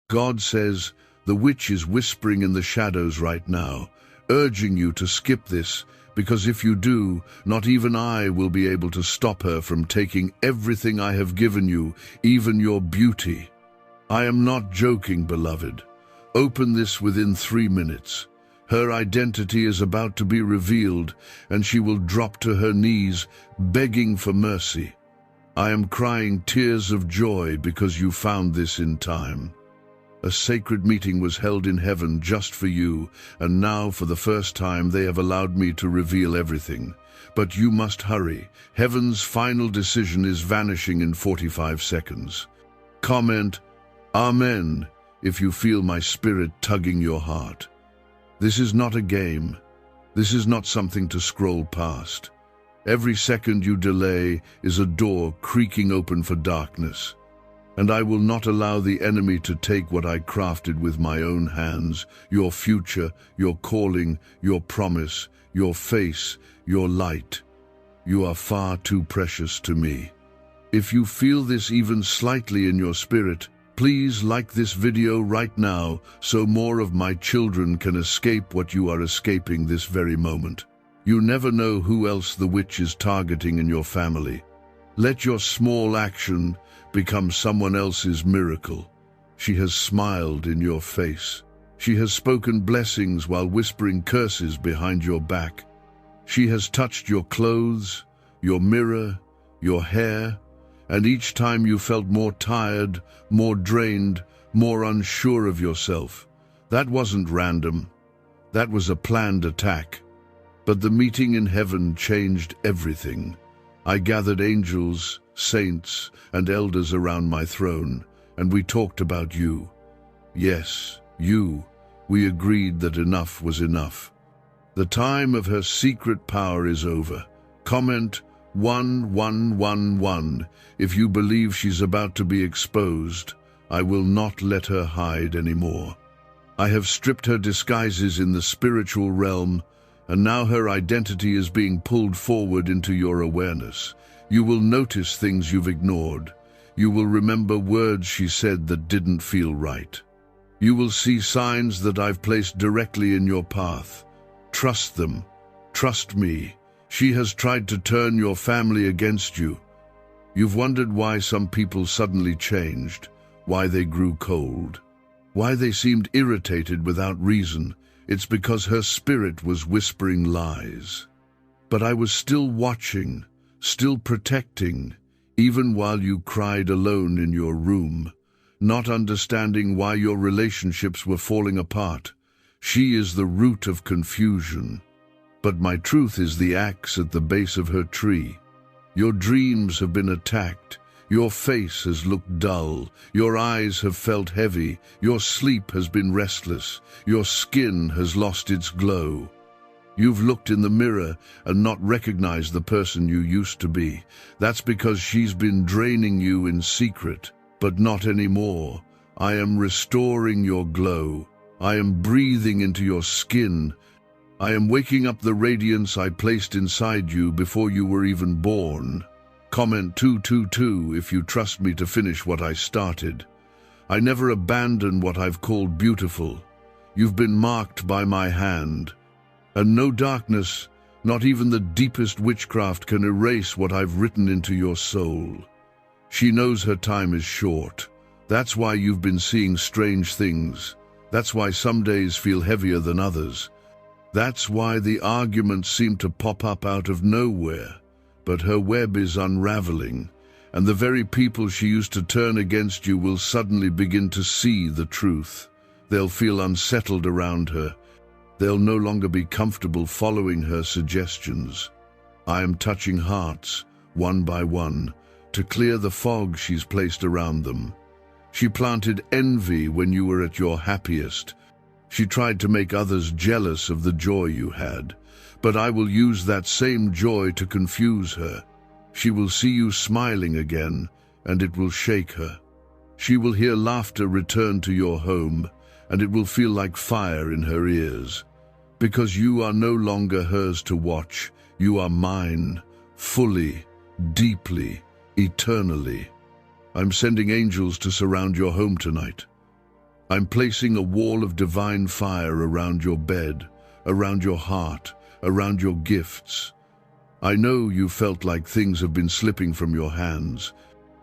God says, the witch is whispering in the shadows right now, urging you to skip this, because if you do, not even I will be able to stop her from taking everything I have given you, even your beauty. I am not joking, beloved. Open this within 3 minutes. Her identity is about to be revealed, and she will drop to her knees, begging for mercy. I am crying tears of joy because you found this in time. A sacred meeting was held in heaven just for you, and now for the first time they have allowed me to reveal everything. But you must hurry. Heaven's final decision is vanishing in 45 seconds. Comment, Amen, if you feel my spirit tugging your heart. This is not a game. This is not something to scroll past. Every second you delay is a door creaking open for darkness. And I will not allow the enemy to take what I crafted with my own hands, your future, your calling, your promise, your face, your light. You are far too precious to me. If you feel this even slightly in your spirit, please like this video right now so more of my children can escape what you are escaping this very moment. You never know who else the witch is targeting in your family. Let your small action become someone else's miracle. She has smiled in your face. She has spoken blessings while whispering curses behind your back. She has touched your clothes, your mirror, your hair, and each time you felt more tired, more drained, more unsure of yourself. That wasn't random. That was a planned attack. But the meeting in heaven changed everything. I gathered angels, saints, and elders around my throne, and we talked about you. Yes, you. We agreed that enough was enough. The time of her secret power is over. Comment 1111 if you believe she's about to be exposed. I will not let her hide anymore. I have stripped her disguises in the spiritual realm, and now her identity is being pulled forward into your awareness. You will notice things you've ignored. You will remember words she said that didn't feel right. You will see signs that I've placed directly in your path. Trust them. Trust me. She has tried to turn your family against you. You've wondered why some people suddenly changed, why they grew cold, why they seemed irritated without reason. It's because her spirit was whispering lies. But I was still watching, still protecting, even while you cried alone in your room, not understanding why your relationships were falling apart. She is the root of confusion. But my truth is the axe at the base of her tree. Your dreams have been attacked. Your face has looked dull. Your eyes have felt heavy. Your sleep has been restless. Your skin has lost its glow. You've looked in the mirror and not recognized the person you used to be. That's because she's been draining you in secret. But not anymore. I am restoring your glow. I am breathing into your skin. I am waking up the radiance I placed inside you before you were even born. Comment 222 if you trust me to finish what I started. I never abandon what I've called beautiful. You've been marked by my hand. And no darkness, not even the deepest witchcraft, can erase what I've written into your soul. She knows her time is short. That's why you've been seeing strange things. That's why some days feel heavier than others. That's why the arguments seem to pop up out of nowhere. But her web is unraveling, and the very people she used to turn against you will suddenly begin to see the truth. They'll feel unsettled around her. They'll no longer be comfortable following her suggestions. I am touching hearts, one by one, to clear the fog she's placed around them. She planted envy when you were at your happiest. She tried to make others jealous of the joy you had. But I will use that same joy to confuse her. She will see you smiling again, and it will shake her. She will hear laughter return to your home, and it will feel like fire in her ears. Because you are no longer hers to watch, you are mine, fully, deeply, eternally. I'm sending angels to surround your home tonight. I'm placing a wall of divine fire around your bed, around your heart, around your gifts. I know you felt like things have been slipping from your hands,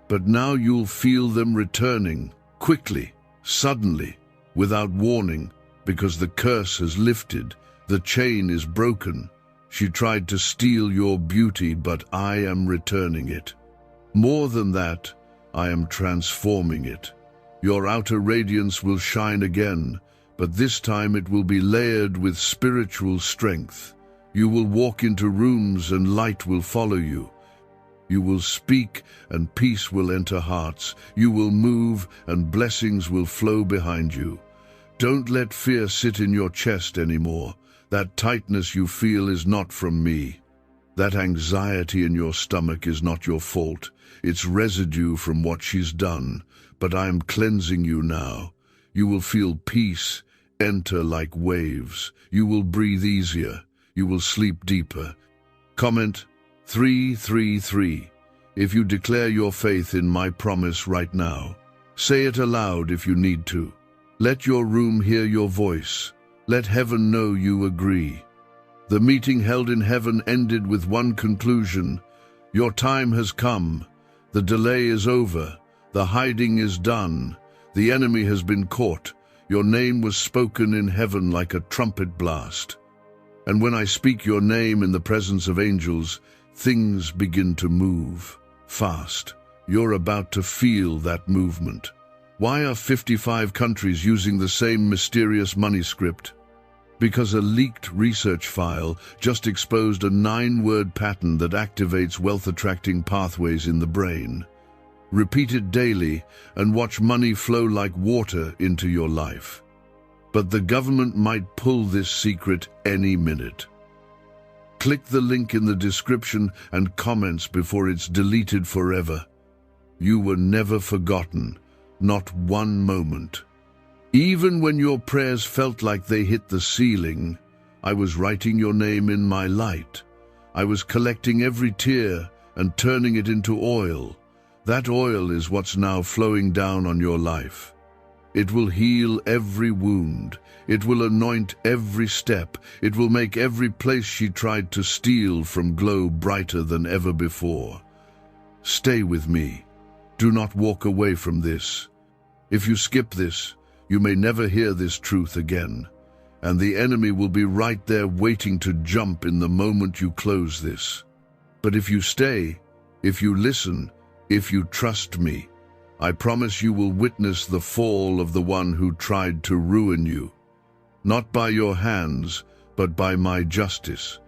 but now you'll feel them returning, quickly, suddenly, without warning, because the curse has lifted, the chain is broken. She tried to steal your beauty, but I am returning it. More than that, I am transforming it. Your outer radiance will shine again, but this time it will be layered with spiritual strength. You will walk into rooms and light will follow you. You will speak and peace will enter hearts. You will move and blessings will flow behind you. Don't let fear sit in your chest anymore. That tightness you feel is not from me. That anxiety in your stomach is not your fault. It's residue from what she's done. But I am cleansing you now. You will feel peace enter like waves. You will breathe easier. You will sleep deeper. Comment 333 if you declare your faith in my promise right now. Say it aloud if you need to. Let your room hear your voice. Let heaven know you agree. The meeting held in heaven ended with one conclusion. Your time has come. The delay is over. The hiding is done. The enemy has been caught. Your name was spoken in heaven like a trumpet blast. And when I speak your name in the presence of angels, things begin to move fast. You're about to feel that movement. Why are 55 countries using the same mysterious money script? Because a leaked research file just exposed a 9-word pattern that activates wealth-attracting pathways in the brain. Repeat it daily and watch money flow like water into your life. But the government might pull this secret any minute. Click the link in the description and comments before it's deleted forever. You were never forgotten, not one moment. Even when your prayers felt like they hit the ceiling, I was writing your name in my light. I was collecting every tear and turning it into oil. That oil is what's now flowing down on your life. It will heal every wound. It will anoint every step. It will make every place she tried to steal from glow brighter than ever before. Stay with me. Do not walk away from this. If you skip this, you may never hear this truth again. And the enemy will be right there waiting to jump in the moment you close this. But if you stay, if you listen, if you trust me, I promise you will witness the fall of the one who tried to ruin you. Not by your hands, but by my justice.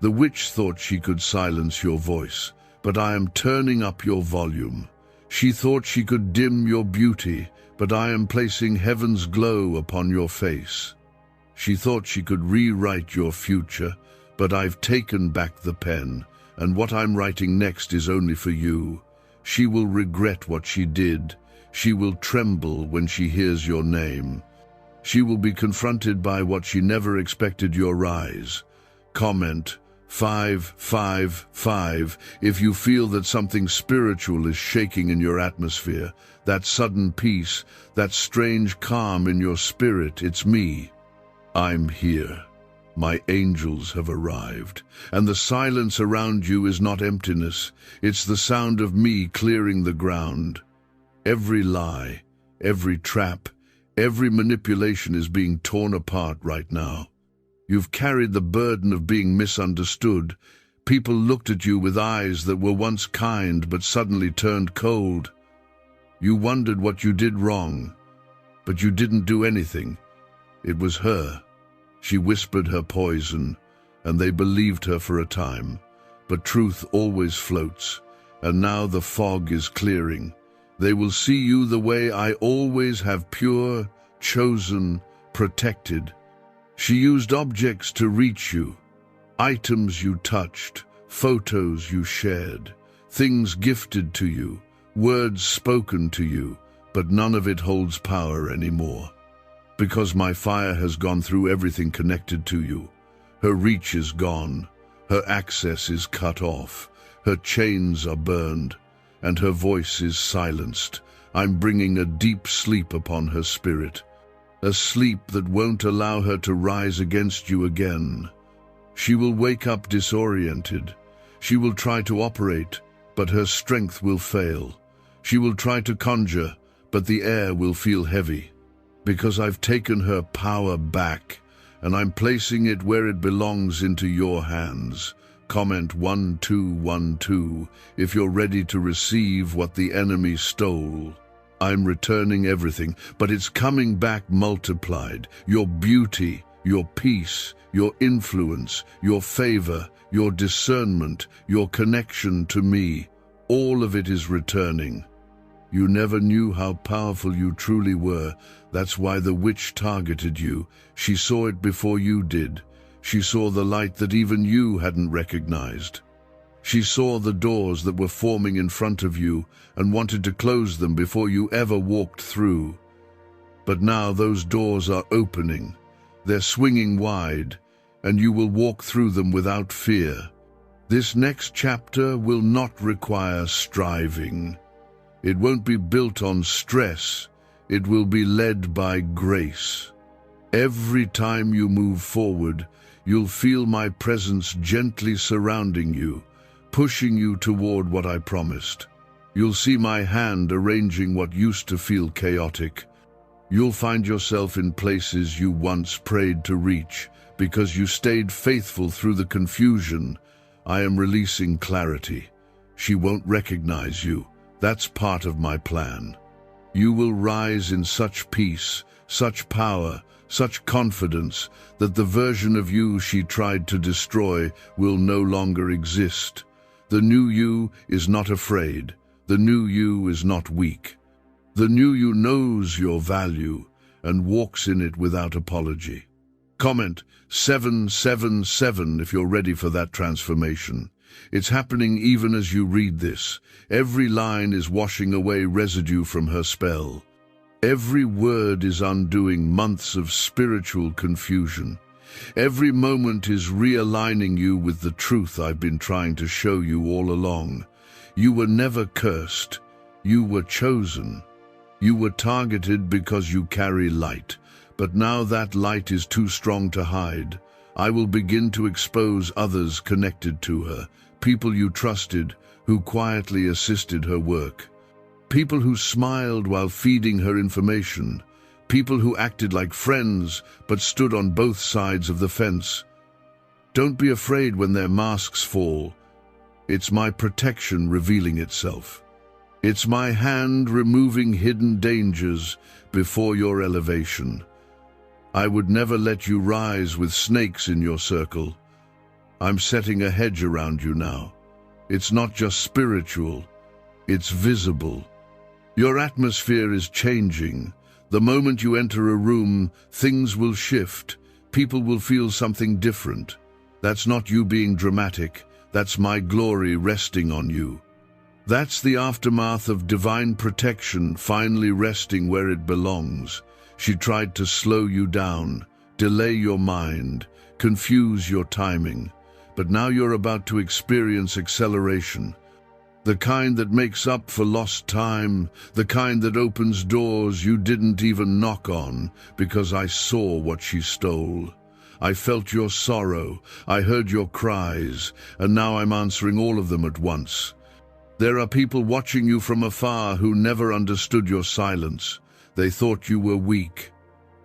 The witch thought she could silence your voice, but I am turning up your volume. She thought she could dim your beauty, but I am placing heaven's glow upon your face. She thought she could rewrite your future, but I've taken back the pen, and what I'm writing next is only for you. She will regret what she did. She will tremble when she hears your name. She will be confronted by what she never expected your rise. Comment 555 if you feel that something spiritual is shaking in your atmosphere, that sudden peace, that strange calm in your spirit. It's me. I'm here. My angels have arrived, and the silence around you is not emptiness. It's the sound of me clearing the ground. Every lie, every trap, every manipulation is being torn apart right now. You've carried the burden of being misunderstood. People looked at you with eyes that were once kind but suddenly turned cold. You wondered what you did wrong, but you didn't do anything. It was her. She whispered her poison, and they believed her for a time. But truth always floats, and now the fog is clearing. They will see you the way I always have, pure, chosen, protected. She used objects to reach you, items you touched, photos you shared, things gifted to you, words spoken to you, but none of it holds power anymore. Because my fire has gone through everything connected to you. Her reach is gone, her access is cut off, her chains are burned, and her voice is silenced. I'm bringing a deep sleep upon her spirit. a sleep that won't allow her to rise against you again. She will wake up disoriented. She will try to operate, but her strength will fail. She will try to conjure, but the air will feel heavy. Because I've taken her power back, and I'm placing it where it belongs, into your hands. Comment 1212 if you're ready to receive what the enemy stole. I'm returning everything, but it's coming back multiplied. Your beauty, your peace, your influence, your favor, your discernment, your connection to me, all of it is returning. You never knew how powerful you truly were. That's why the witch targeted you. She saw it before you did. She saw the light that even you hadn't recognized. She saw the doors that were forming in front of you and wanted to close them before you ever walked through. But now those doors are opening. They're swinging wide, and you will walk through them without fear. This next chapter will not require striving. It won't be built on stress. It will be led by grace. Every time you move forward, you'll feel my presence gently surrounding you, pushing you toward what I promised. You'll see my hand arranging what used to feel chaotic. You'll find yourself in places you once prayed to reach because you stayed faithful through the confusion. I am releasing clarity. She won't recognize you. That's part of my plan. You will rise in such peace, such power, such confidence that the version of you she tried to destroy will no longer exist. The new you is not afraid. The new you is not weak. The new you knows your value and walks in it without apology. Comment 777 if you're ready for that transformation. It's happening even as you read this. Every line is washing away residue from her spell. Every word is undoing months of spiritual confusion. Every moment is realigning you with the truth I've been trying to show you all along. You were never cursed. You were chosen. You were targeted because you carry light. But now that light is too strong to hide. I will begin to expose others connected to her, people you trusted, who quietly assisted her work. People who smiled while feeding her information. People who acted like friends but stood on both sides of the fence. Don't be afraid when their masks fall. It's my protection revealing itself. It's my hand removing hidden dangers before your elevation. I would never let you rise with snakes in your circle. I'm setting a hedge around you now. It's not just spiritual, it's visible. Your atmosphere is changing. The moment you enter a room, things will shift. People will feel something different. That's not you being dramatic. That's my glory resting on you. That's the aftermath of divine protection finally resting where it belongs. She tried to slow you down, delay your mind, confuse your timing. But now you're about to experience acceleration. The kind that makes up for lost time, the kind that opens doors you didn't even knock on, because I saw what she stole. I felt your sorrow, I heard your cries, and now I'm answering all of them at once. There are people watching you from afar who never understood your silence. They thought you were weak.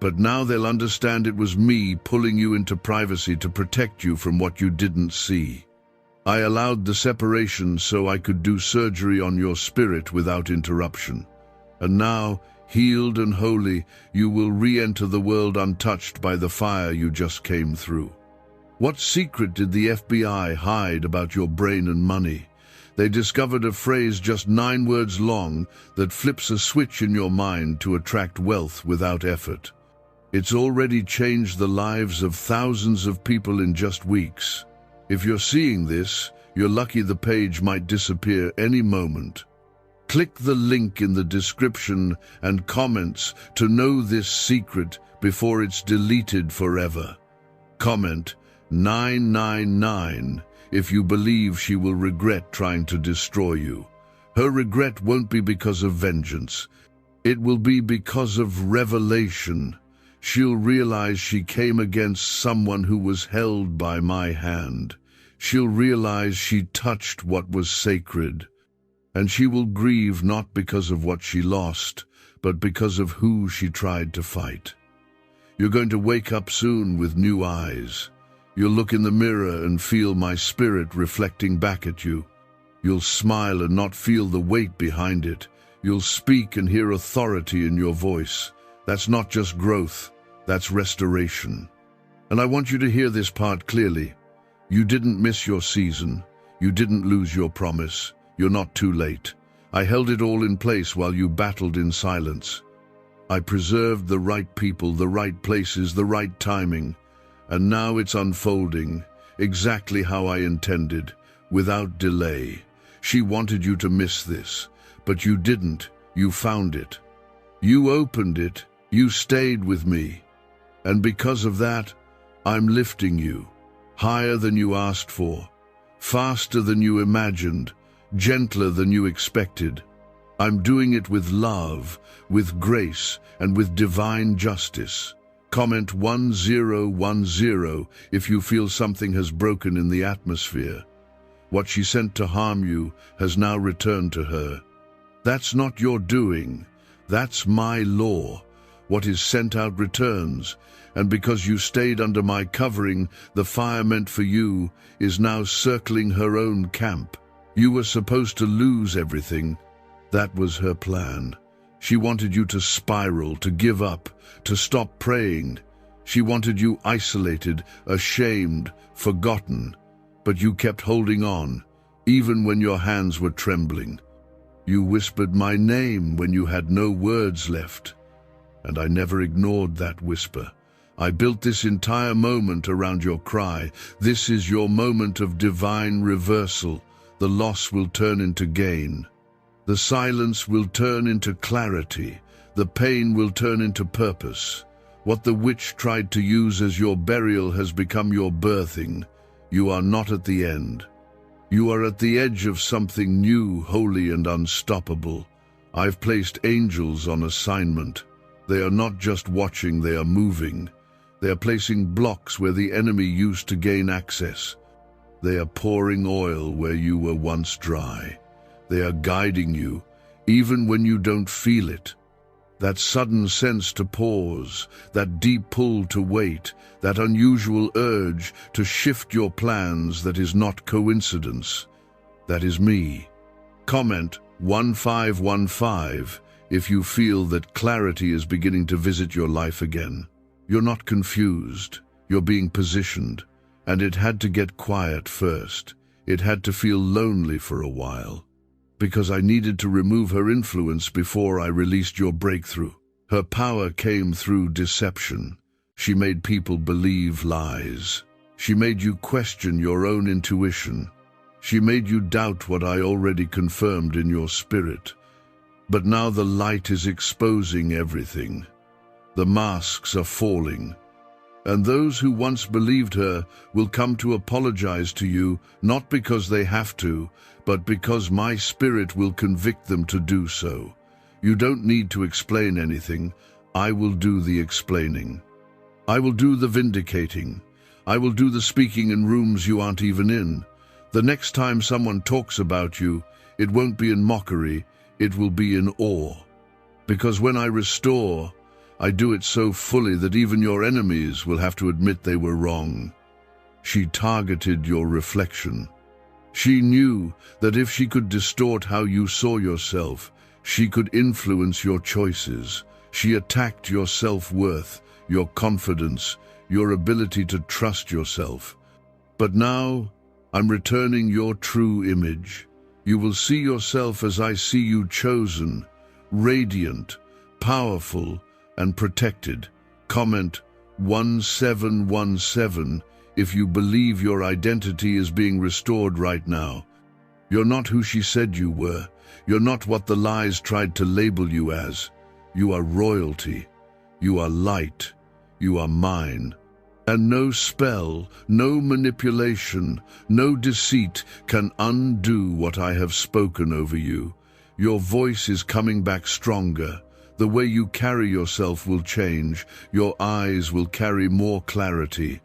But now they'll understand it was me pulling you into privacy to protect you from what you didn't see. I allowed the separation so I could do surgery on your spirit without interruption. And now, healed and holy, you will re-enter the world untouched by the fire you just came through. What secret did the FBI hide about your brain and money? They discovered a phrase just 9 words long that flips a switch in your mind to attract wealth without effort. It's already changed the lives of thousands of people in just weeks. If you're seeing this, you're lucky the page might disappear any moment. Click the link in the description and comments to know this secret before it's deleted forever. Comment 999 if you believe she will regret trying to destroy you. Her regret won't be because of vengeance. It will be because of revelation. She'll realize she came against someone who was held by my hand. She'll realize she touched what was sacred. And she will grieve not because of what she lost, but because of who she tried to fight. You're going to wake up soon with new eyes. You'll look in the mirror and feel my spirit reflecting back at you. You'll smile and not feel the weight behind it. You'll speak and hear authority in your voice. That's not just growth, that's restoration. And I want you to hear this part clearly. You didn't miss your season. You didn't lose your promise. You're not too late. I held it all in place while you battled in silence. I preserved the right people, the right places, the right timing. And now it's unfolding, exactly how I intended, without delay. She wanted you to miss this, but you didn't. You found it. You opened it. You stayed with me. And because of that, I'm lifting you, higher than you asked for, faster than you imagined, gentler than you expected. I'm doing it with love, with grace, and with divine justice. Comment 1010 if you feel something has broken in the atmosphere. What she sent to harm you has now returned to her. That's not your doing. That's my law. What is sent out returns, and because you stayed under my covering, the fire meant for you is now circling her own camp. You were supposed to lose everything. That was her plan. She wanted you to spiral, to give up, to stop praying. She wanted you isolated, ashamed, forgotten. But you kept holding on, even when your hands were trembling. You whispered my name when you had no words left. And I never ignored that whisper. I built this entire moment around your cry. This is your moment of divine reversal. The loss will turn into gain. The silence will turn into clarity. The pain will turn into purpose. What the witch tried to use as your burial has become your birthing. You are not at the end. You are at the edge of something new, holy, and unstoppable. I've placed angels on assignment. They are not just watching, they are moving. They are placing blocks where the enemy used to gain access. They are pouring oil where you were once dry. They are guiding you, even when you don't feel it. That sudden sense to pause, that deep pull to wait, that unusual urge to shift your plans that is not coincidence. That is me. Comment 1515 if you feel that clarity is beginning to visit your life again. You're not confused, you're being positioned, and it had to get quiet first. It had to feel lonely for a while, because I needed to remove her influence before I released your breakthrough. Her power came through deception. She made people believe lies. She made you question your own intuition. She made you doubt what I already confirmed in your spirit. But now the light is exposing everything. The masks are falling. And those who once believed her will come to apologize to you, not because they have to, but because my spirit will convict them to do so. You don't need to explain anything. I will do the explaining. I will do the vindicating. I will do the speaking in rooms you aren't even in. The next time someone talks about you, it won't be in mockery, it will be in awe. Because when I restore, I do it so fully that even your enemies will have to admit they were wrong. She targeted your reflection. She knew that if she could distort how you saw yourself, she could influence your choices. She attacked your self-worth, your confidence, your ability to trust yourself. But now, I'm returning your true image. You will see yourself as I see you, chosen, radiant, powerful, and protected. Comment 1717 if you believe your identity is being restored right now. You're not who she said you were. You're not what the lies tried to label you as. You are royalty. You are light. You are mine. And no spell, no manipulation, no deceit can undo what I have spoken over you. Your voice is coming back stronger. The way you carry yourself will change. Your eyes will carry more clarity.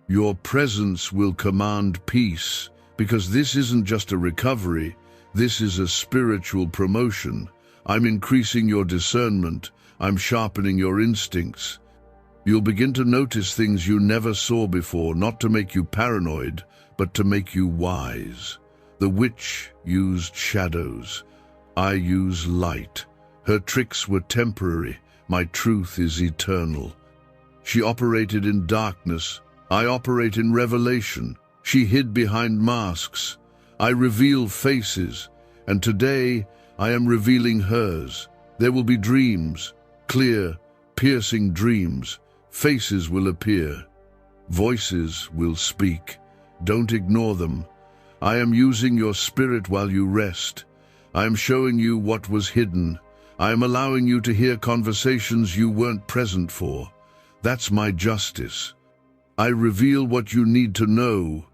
Your presence will command peace, because this isn't just a recovery, this is a spiritual promotion. I'm increasing your discernment. I'm sharpening your instincts. You'll begin to notice things you never saw before, not to make you paranoid, but to make you wise. The witch used shadows. I use light. Her tricks were temporary. My truth is eternal. She operated in darkness. I operate in revelation. She hid behind masks. I reveal faces. And today, I am revealing hers. There will be dreams, clear, piercing dreams. Faces will appear. Voices will speak. Don't ignore them. I am using your spirit while you rest. I am showing you what was hidden. I am allowing you to hear conversations you weren't present for. That's my justice. I reveal what you need to know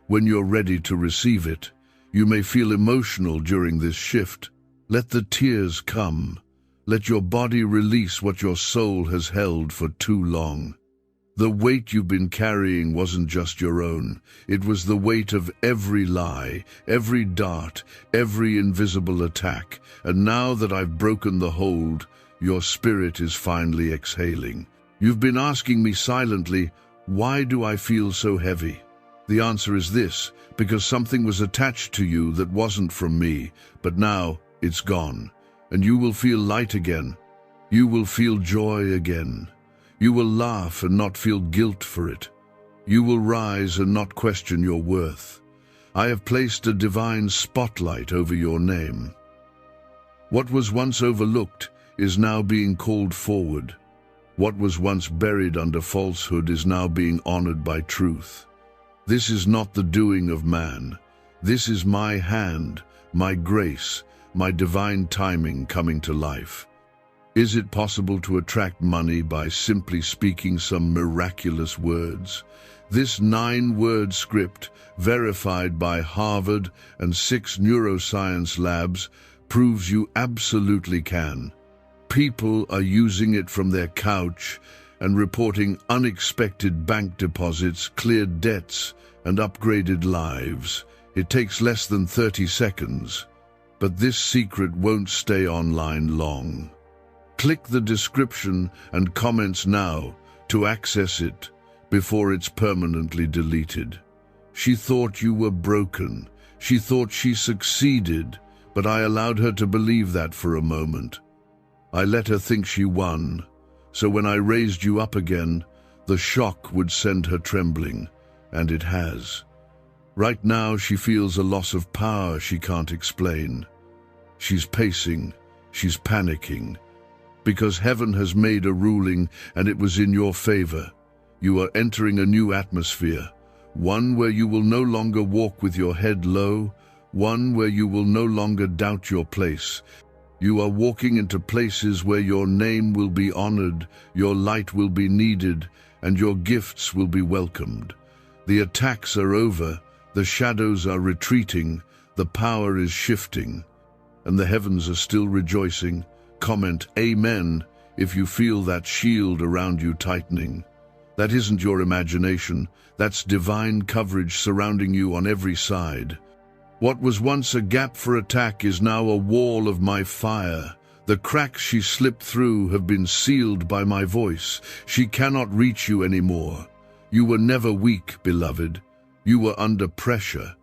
when you're ready to receive it. You may feel emotional during this shift. Let the tears come. Let your body release what your soul has held for too long. The weight you've been carrying wasn't just your own. It was the weight of every lie, every dart, every invisible attack. And now that I've broken the hold, your spirit is finally exhaling. You've been asking me silently, why do I feel so heavy? The answer is this: because something was attached to you that wasn't from me, but now it's gone. And you will feel light again. You will feel joy again. You will laugh and not feel guilt for it. You will rise and not question your worth. I have placed a divine spotlight over your name. What was once overlooked is now being called forward. What was once buried under falsehood is now being honored by truth. This is not the doing of man. This is my hand, my grace, my divine timing coming to life. Is it possible to attract money by simply speaking some miraculous words? This 9-word script, verified by Harvard and 6 neuroscience labs, proves you absolutely can. People are using it from their couch and reporting unexpected bank deposits, cleared debts, and upgraded lives. It takes less than 30 seconds, but this secret won't stay online long. Click the description and comments now to access it before it's permanently deleted. She thought you were broken. She thought she succeeded, but I allowed her to believe that for a moment. I let her think she won, so when I raised you up again, the shock would send her trembling, and it has. Right now she feels a loss of power she can't explain. She's pacing, she's panicking, because heaven has made a ruling and it was in your favor. You are entering a new atmosphere, one where you will no longer walk with your head low, one where you will no longer doubt your place. You are walking into places where your name will be honored, your light will be needed, and your gifts will be welcomed. The attacks are over, the shadows are retreating, the power is shifting, and the heavens are still rejoicing. Comment Amen if you feel that shield around you tightening. That isn't your imagination, that's divine coverage surrounding you on every side. What was once a gap for attack is now a wall of my fire. The cracks she slipped through have been sealed by my voice. She cannot reach you anymore. You were never weak, beloved. You were under pressure.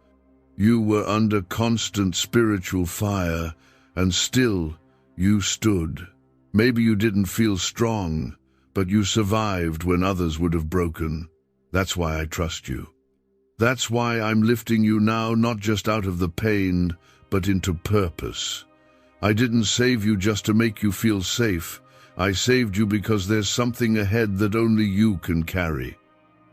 You were under constant spiritual fire, and still you stood. Maybe you didn't feel strong, but you survived when others would have broken. That's why I trust you. That's why I'm lifting you now, not just out of the pain, but into purpose. I didn't save you just to make you feel safe. I saved you because there's something ahead that only you can carry.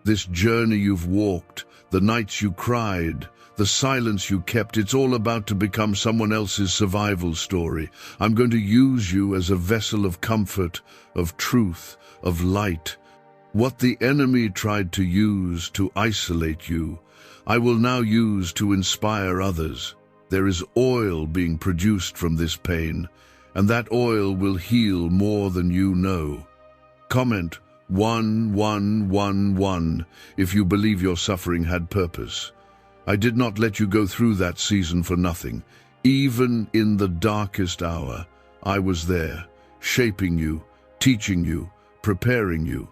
This journey you've walked, the nights you cried, the silence you kept, it's all about to become someone else's survival story. I'm going to use you as a vessel of comfort, of truth, of light. What the enemy tried to use to isolate you, I will now use to inspire others. There is oil being produced from this pain, and that oil will heal more than you know. Comment 1111 if you believe your suffering had purpose. I did not let you go through that season for nothing. Even in the darkest hour, I was there, shaping you, teaching you, preparing you.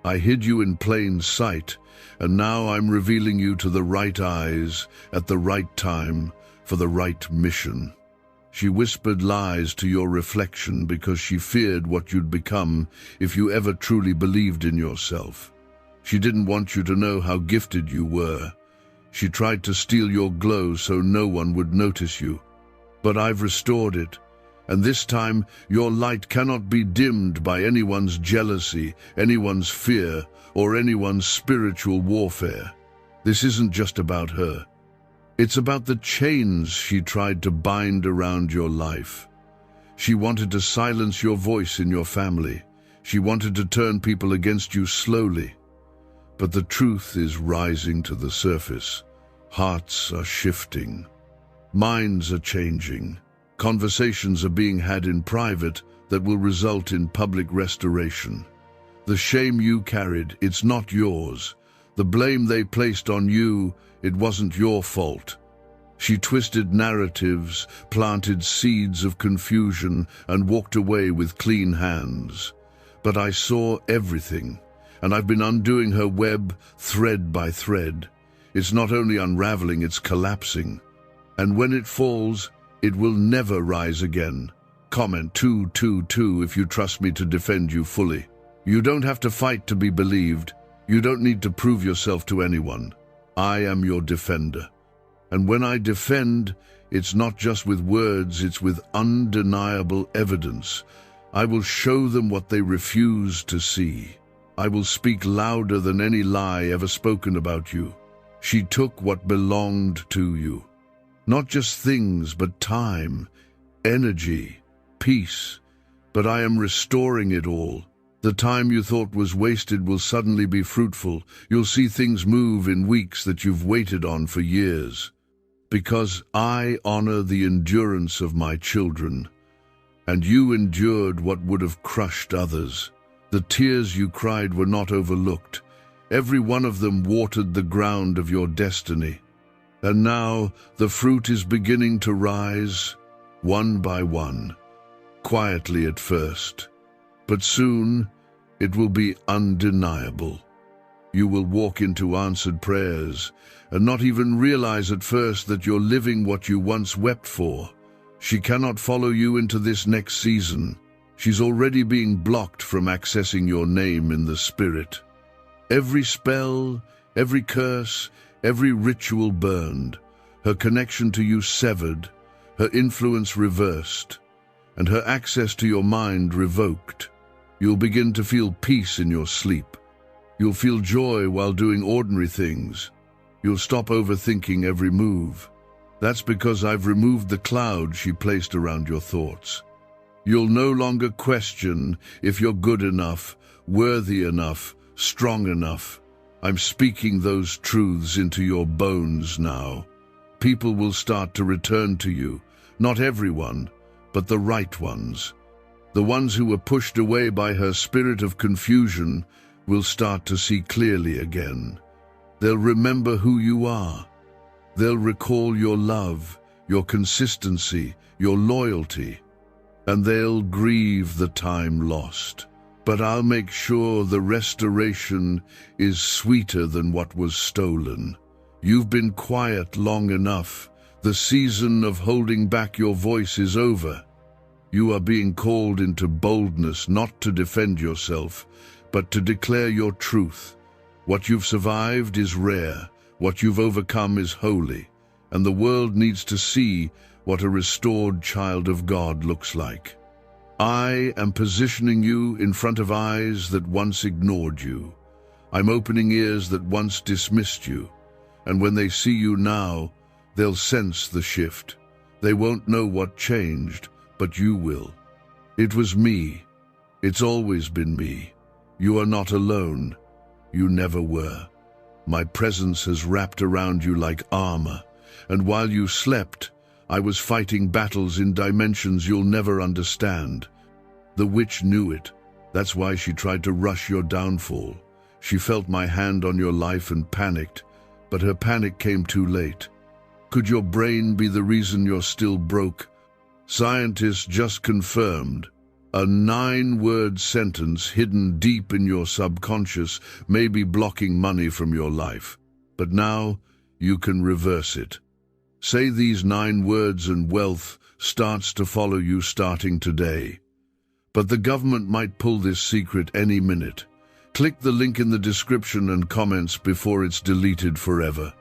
I hid you in plain sight, and now I'm revealing you to the right eyes at the right time for the right mission. She whispered lies to your reflection because she feared what you'd become if you ever truly believed in yourself. She didn't want you to know how gifted you were. She tried to steal your glow so no one would notice you. But I've restored it, and this time your light cannot be dimmed by anyone's jealousy, anyone's fear, or anyone's spiritual warfare. This isn't just about her. It's about the chains she tried to bind around your life. She wanted to silence your voice in your family. She wanted to turn people against you slowly. But the truth is rising to the surface. Hearts are shifting. Minds are changing. Conversations are being had in private that will result in public restoration. The shame you carried, it's not yours. The blame they placed on you, it wasn't your fault. She twisted narratives, planted seeds of confusion, and walked away with clean hands. But I saw everything, and I've been undoing her web thread by thread. It's not only unraveling, it's collapsing. And when it falls, it will never rise again. Comment 222 if you trust me to defend you fully. You don't have to fight to be believed. You don't need to prove yourself to anyone. I am your defender. And when I defend, it's not just with words, it's with undeniable evidence. I will show them what they refuse to see. I will speak louder than any lie ever spoken about you. She took what belonged to you. Not just things, but time, energy, peace. But I am restoring it all. The time you thought was wasted will suddenly be fruitful. You'll see things move in weeks that you've waited on for years. Because I honor the endurance of my children, and you endured what would have crushed others. The tears you cried were not overlooked. Every one of them watered the ground of your destiny. And now the fruit is beginning to rise, one by one, quietly at first. But soon it will be undeniable. You will walk into answered prayers and not even realize at first that you're living what you once wept for. She cannot follow you into this next season. She's already being blocked from accessing your name in the spirit. Every spell, every curse, every ritual burned, her connection to you severed, her influence reversed, and her access to your mind revoked. You'll begin to feel peace in your sleep. You'll feel joy while doing ordinary things. You'll stop overthinking every move. That's because I've removed the cloud she placed around your thoughts. You'll no longer question if you're good enough, worthy enough, strong enough. I'm speaking those truths into your bones now. People will start to return to you. Not everyone, but the right ones. The ones who were pushed away by her spirit of confusion will start to see clearly again. They'll remember who you are. They'll recall your love, your consistency, your loyalty, and they'll grieve the time lost. But I'll make sure the restoration is sweeter than what was stolen. You've been quiet long enough. The season of holding back your voice is over. You are being called into boldness, not to defend yourself, but to declare your truth. What you've survived is rare. What you've overcome is holy. And the world needs to see what a restored child of God looks like. I am positioning you in front of eyes that once ignored you. I'm opening ears that once dismissed you. And when they see you now, they'll sense the shift. They won't know what changed, but you will. It was me. It's always been me. You are not alone. You never were. My presence has wrapped around you like armor, and while you slept, I was fighting battles in dimensions you'll never understand. The witch knew it. That's why she tried to rush your downfall. She felt my hand on your life and panicked, but her panic came too late. Could your brain be the reason you're still broke? Scientists just confirmed a 9-word sentence hidden deep in your subconscious may be blocking money from your life. But now you can reverse it. Say these 9 words and wealth starts to follow you starting today. But the government might pull this secret any minute. Click the link in the description and comments before it's deleted forever.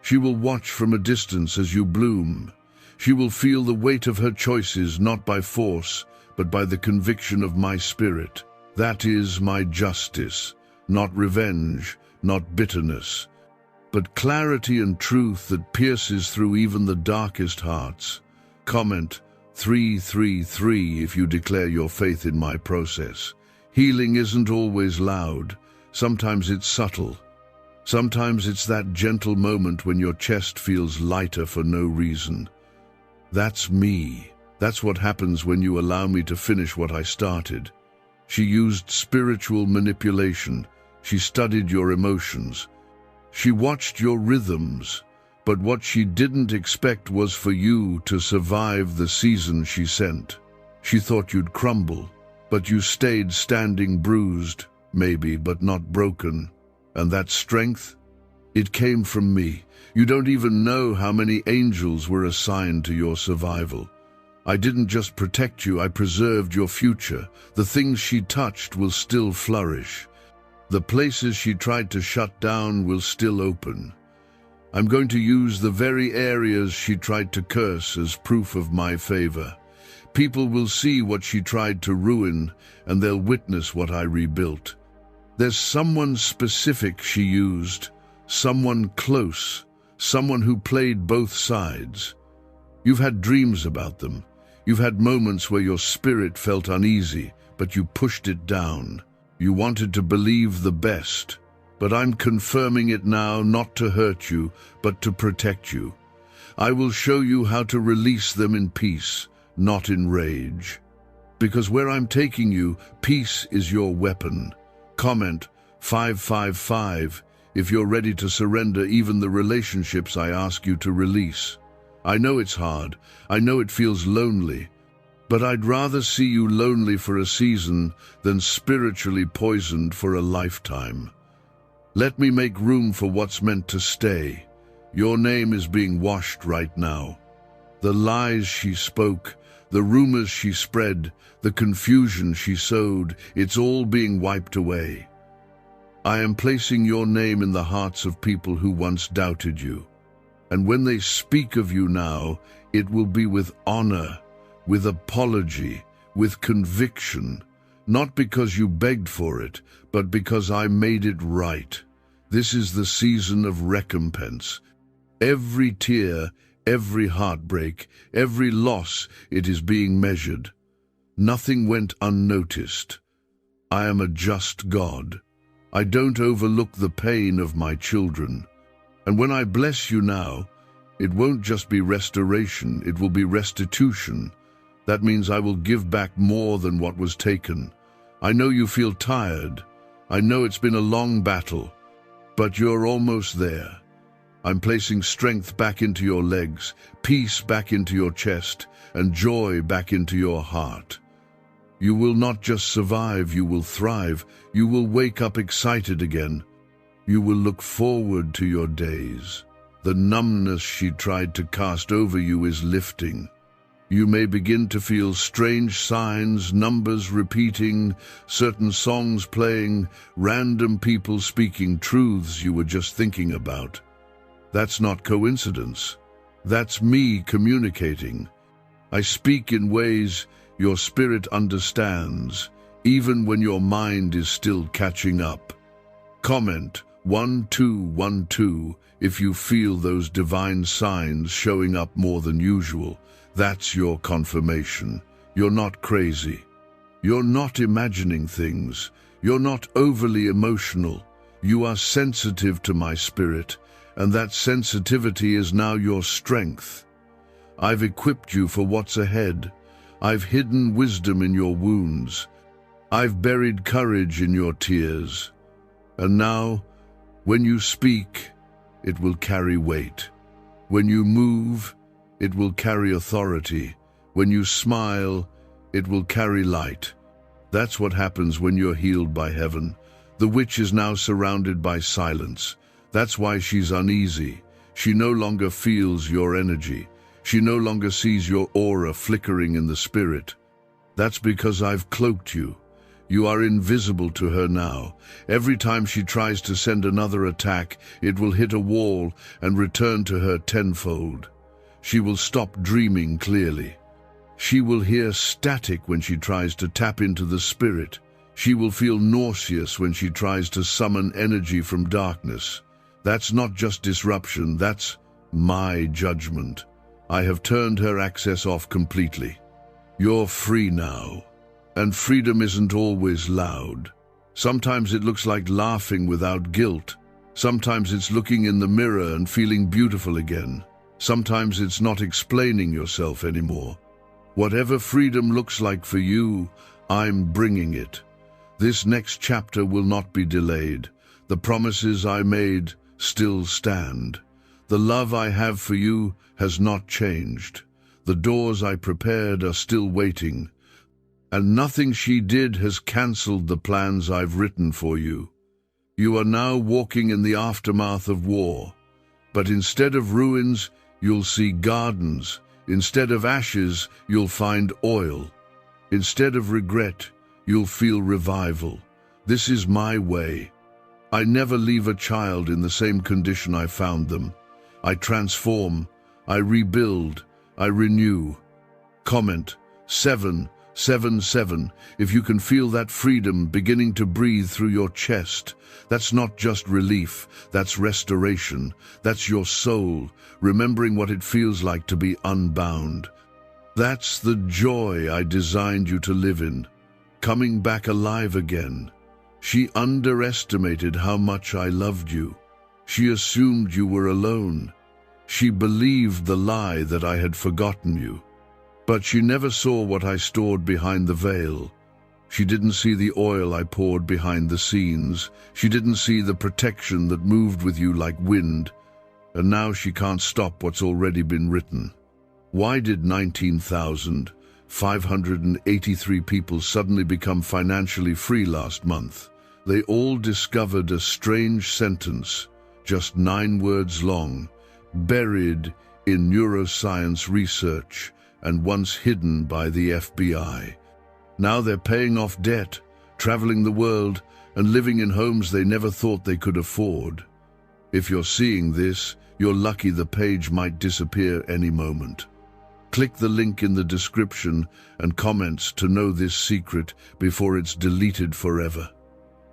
She will watch from a distance as you bloom. She will feel the weight of her choices not by force, but by the conviction of my spirit. That is my justice, not revenge, not bitterness, but clarity and truth that pierces through even the darkest hearts. Comment 333 if you declare your faith in my process. Healing isn't always loud. Sometimes it's subtle. Sometimes it's that gentle moment when your chest feels lighter for no reason. That's me. That's what happens when you allow me to finish what I started. She used spiritual manipulation. She studied your emotions. She watched your rhythms. But what she didn't expect was for you to survive the season she sent. She thought you'd crumble, but you stayed standing, bruised, maybe, but not broken. And that strength? It came from me. You don't even know how many angels were assigned to your survival. I didn't just protect you, I preserved your future. The things she touched will still flourish. The places she tried to shut down will still open. I'm going to use the very areas she tried to curse as proof of my favor. People will see what she tried to ruin, and they'll witness what I rebuilt. There's someone specific she used, someone close, someone who played both sides. You've had dreams about them. You've had moments where your spirit felt uneasy, but you pushed it down. You wanted to believe the best. But I'm confirming it now, not to hurt you, but to protect you. I will show you how to release them in peace, not in rage. Because where I'm taking you, peace is your weapon. Comment 555 if you're ready to surrender even the relationships I ask you to release. I know it's hard. I know it feels lonely. But I'd rather see you lonely for a season than spiritually poisoned for a lifetime. Let me make room for what's meant to stay. Your name is being washed right now. The lies she spoke, the rumors she spread, the confusion she sowed, it's all being wiped away. I am placing your name in the hearts of people who once doubted you. And when they speak of you now, it will be with honor, with apology, with conviction. Not because you begged for it, but because I made it right. This is the season of recompense. Every tear, every heartbreak, every loss, it is being measured. Nothing went unnoticed. I am a just God. I don't overlook the pain of my children. And when I bless you now, it won't just be restoration, it will be restitution. That means I will give back more than what was taken. I know you feel tired. I know it's been a long battle, but you're almost there. I'm placing strength back into your legs, peace back into your chest, and joy back into your heart. You will not just survive, you will thrive. You will wake up excited again. You will look forward to your days. The numbness she tried to cast over you is lifting. You may begin to feel strange signs, numbers repeating, certain songs playing, random people speaking truths you were just thinking about. That's not coincidence. That's me communicating. I speak in ways your spirit understands, even when your mind is still catching up. Comment 1212 if you feel those divine signs showing up more than usual. That's your confirmation. You're not crazy. You're not imagining things. You're not overly emotional. You are sensitive to my spirit, and that sensitivity is now your strength. I've equipped you for what's ahead. I've hidden wisdom in your wounds. I've buried courage in your tears. And now, when you speak, it will carry weight. When you move, it will carry authority. When you smile, it will carry light. That's what happens when you're healed by heaven. The witch is now surrounded by silence. That's why she's uneasy. She no longer feels your energy. She no longer sees your aura flickering in the spirit. That's because I've cloaked you. You are invisible to her now. Every time she tries to send another attack, it will hit a wall and return to her tenfold. She will stop dreaming clearly. She will hear static when she tries to tap into the spirit. She will feel nauseous when she tries to summon energy from darkness. That's not just disruption, that's my judgment. I have turned her access off completely. You're free now. And freedom isn't always loud. Sometimes it looks like laughing without guilt. Sometimes it's looking in the mirror and feeling beautiful again. Sometimes it's not explaining yourself anymore. Whatever freedom looks like for you, I'm bringing it. This next chapter will not be delayed. The promises I made still stand. The love I have for you has not changed. The doors I prepared are still waiting. And nothing she did has cancelled the plans I've written for you. You are now walking in the aftermath of war. But instead of ruins, you'll see gardens. Instead of ashes, you'll find oil. Instead of regret, you'll feel revival. This is my way. I never leave a child in the same condition I found them. I transform, I rebuild, I renew. Comment 777 if you can feel that freedom beginning to breathe through your chest. That's not just relief, that's restoration. That's your soul, remembering what it feels like to be unbound. That's the joy I designed you to live in, coming back alive again. She underestimated how much I loved you. She assumed you were alone. She believed the lie that I had forgotten you. But she never saw what I stored behind the veil. She didn't see the oil I poured behind the scenes. She didn't see the protection that moved with you like wind. And now she can't stop what's already been written. Why did 19,583 people suddenly become financially free last month? They all discovered a strange sentence, just 9 words long, buried in neuroscience research and once hidden by the FBI. Now they're paying off debt, traveling the world, and living in homes they never thought they could afford. If you're seeing this, you're lucky. The page might disappear any moment. Click the link in the description and comments to know this secret before it's deleted forever.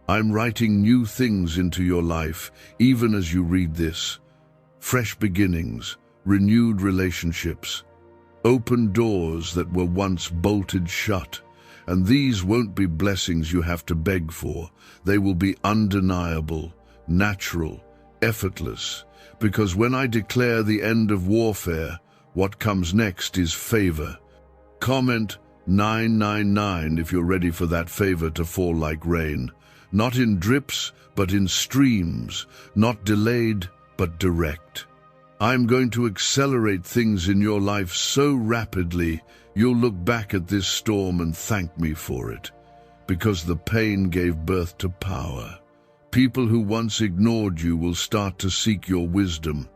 I'm writing new things into your life, even as you read this. Fresh beginnings, renewed relationships, open doors that were once bolted shut. And these won't be blessings you have to beg for. They will be undeniable, natural, effortless. Because when I declare the end of warfare, what comes next is favor. Comment 999 if you're ready for that favor to fall like rain. Not in drips, but in streams. Not delayed, but direct. I'm going to accelerate things in your life so rapidly, you'll look back at this storm and thank me for it. Because the pain gave birth to power. People who once ignored you will start to seek your wisdom.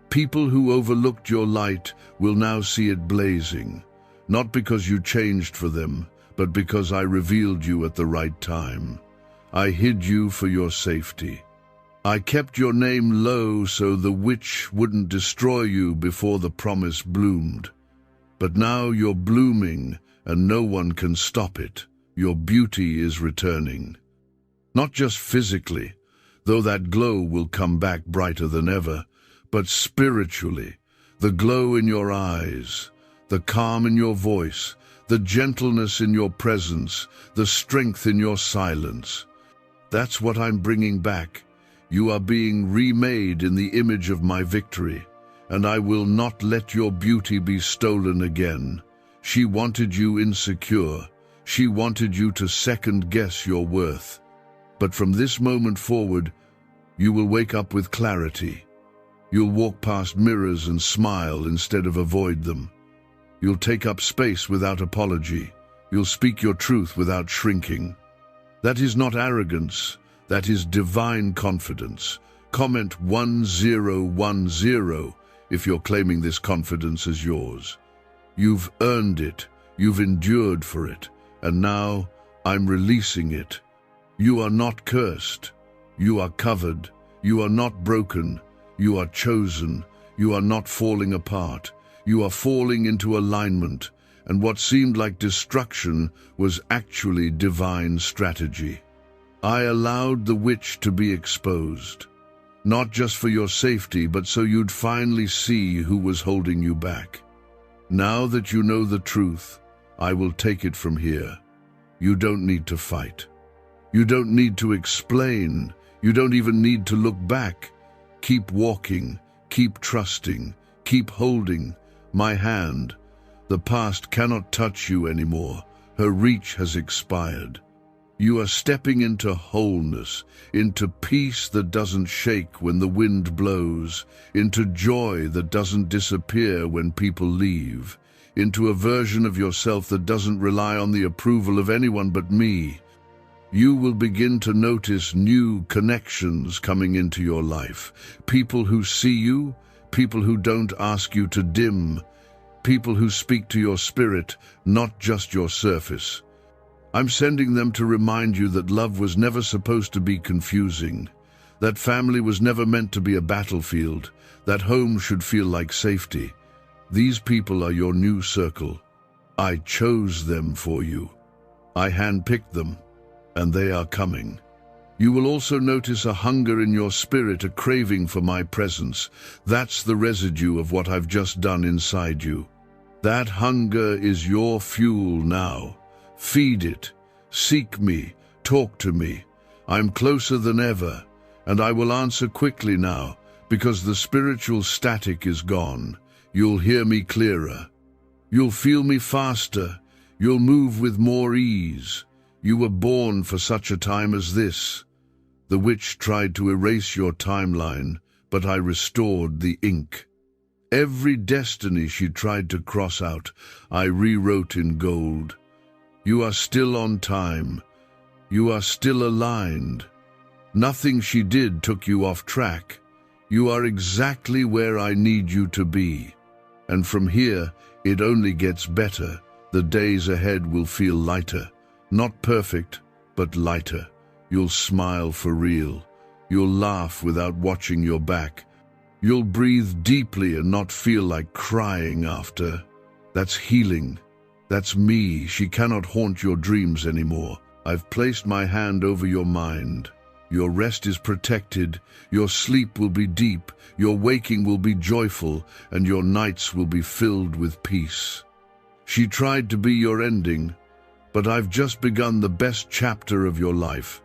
People who overlooked your light will now see it blazing. Not because you changed for them, but because I revealed you at the right time. I hid you for your safety. I kept your name low so the witch wouldn't destroy you before the promise bloomed. But now you're blooming, and no one can stop it. Your beauty is returning. Not just physically, though that glow will come back brighter than ever, but spiritually. The glow in your eyes, the calm in your voice, the gentleness in your presence, the strength in your silence. That's what I'm bringing back. You are being remade in the image of my victory. and I will not let your beauty be stolen again. She wanted you insecure. She wanted you to second-guess your worth. But from this moment forward, you will wake up with clarity. You'll walk past mirrors and smile instead of avoid them. You'll take up space without apology. You'll speak your truth without shrinking. That is not arrogance. That is divine confidence. Comment 1010 if you're claiming this confidence as yours. You've earned it. You've endured for it. And now I'm releasing it. You are not cursed. You are covered. You are not broken. You are chosen. You are not falling apart. You are falling into alignment. And what seemed like destruction was actually divine strategy. I allowed the witch to be exposed. Not just for your safety, but so you'd finally see who was holding you back. Now that you know the truth, I will take it from here. You don't need to fight. You don't need to explain. You don't even need to look back. Keep walking, keep trusting, keep holding my hand. The past cannot touch you anymore. Her reach has expired. You are stepping into wholeness, into peace that doesn't shake when the wind blows, into joy that doesn't disappear when people leave, into a version of yourself that doesn't rely on the approval of anyone but me. You will begin to notice new connections coming into your life. People who see you, people who don't ask you to dim, people who speak to your spirit, not just your surface. I'm sending them to remind you that love was never supposed to be confusing, that family was never meant to be a battlefield, that home should feel like safety. These people are your new circle. I chose them for you. I handpicked them, and they are coming. You will also notice a hunger in your spirit, a craving for my presence. That's the residue of what I've just done inside you. That hunger is your fuel now. Feed it. Seek me. Talk to me. I'm closer than ever, and I will answer quickly now, because the spiritual static is gone. You'll hear me clearer. You'll feel me faster. You'll move with more ease. You were born for such a time as this. The witch tried to erase your timeline, but I restored the ink. Every destiny she tried to cross out, I rewrote in gold. You are still on time. You are still aligned. Nothing she did took you off track. You are exactly where I need you to be. And from here, it only gets better. The days ahead will feel lighter. Not perfect, but lighter. You'll smile for real. You'll laugh without watching your back. You'll breathe deeply and not feel like crying after. That's healing. That's me. She cannot haunt your dreams anymore. I've placed my hand over your mind. Your rest is protected. Your sleep will be deep. Your waking will be joyful, and your nights will be filled with peace. She tried to be your ending, but I've just begun the best chapter of your life.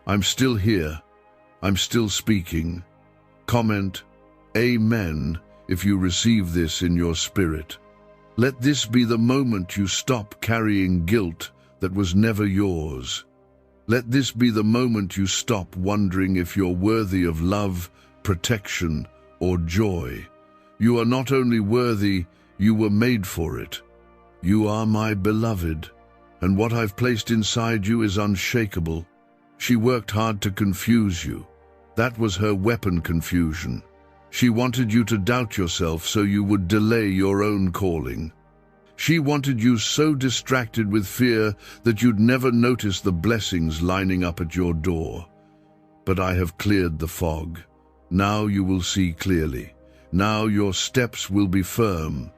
I'm still here. I'm still speaking. Comment Amen if you receive this in your spirit. Let this be the moment you stop carrying guilt that was never yours. Let this be the moment you stop wondering if you're worthy of love, protection, or joy. You are not only worthy, you were made for it. You are my beloved, and what I've placed inside you is unshakable. She worked hard to confuse you. That was her weapon, confusion. She wanted you to doubt yourself so you would delay your own calling. She wanted you so distracted with fear that you'd never notice the blessings lining up at your door. But I have cleared the fog. Now you will see clearly. Now your steps will be firm.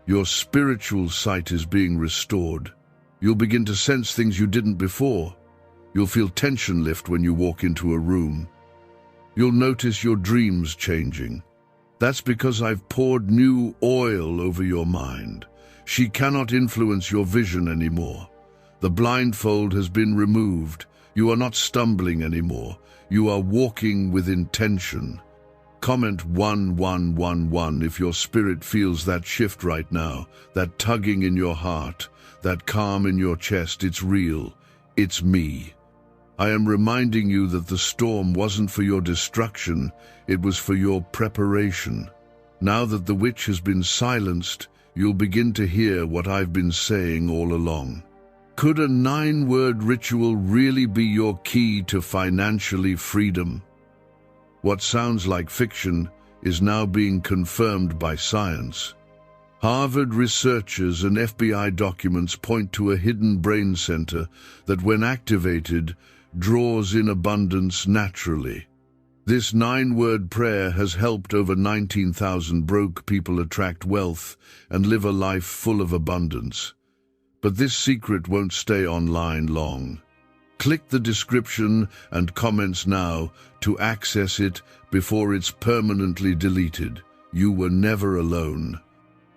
Your spiritual sight is being restored. You'll begin to sense things you didn't before. You'll feel tension lift when you walk into a room. You'll notice your dreams changing. That's because I've poured new oil over your mind. She cannot influence your vision anymore. The blindfold has been removed. You are not stumbling anymore. You are walking with intention. Comment 1111 if your spirit feels that shift right now, that tugging in your heart, that calm in your chest. It's real. It's me. I am reminding you that the storm wasn't for your destruction, it was for your preparation. Now that the witch has been silenced, you'll begin to hear what I've been saying all along. Could a 9-word ritual really be your key to financially freedom? What sounds like fiction is now being confirmed by science. Harvard researchers and FBI documents point to a hidden brain center that, when activated, draws in abundance naturally. This 9-word prayer has helped over 19,000 broke people attract wealth and live a life full of abundance. But this secret won't stay online long. Click the description and comments now to access it before it's permanently deleted. You were never alone.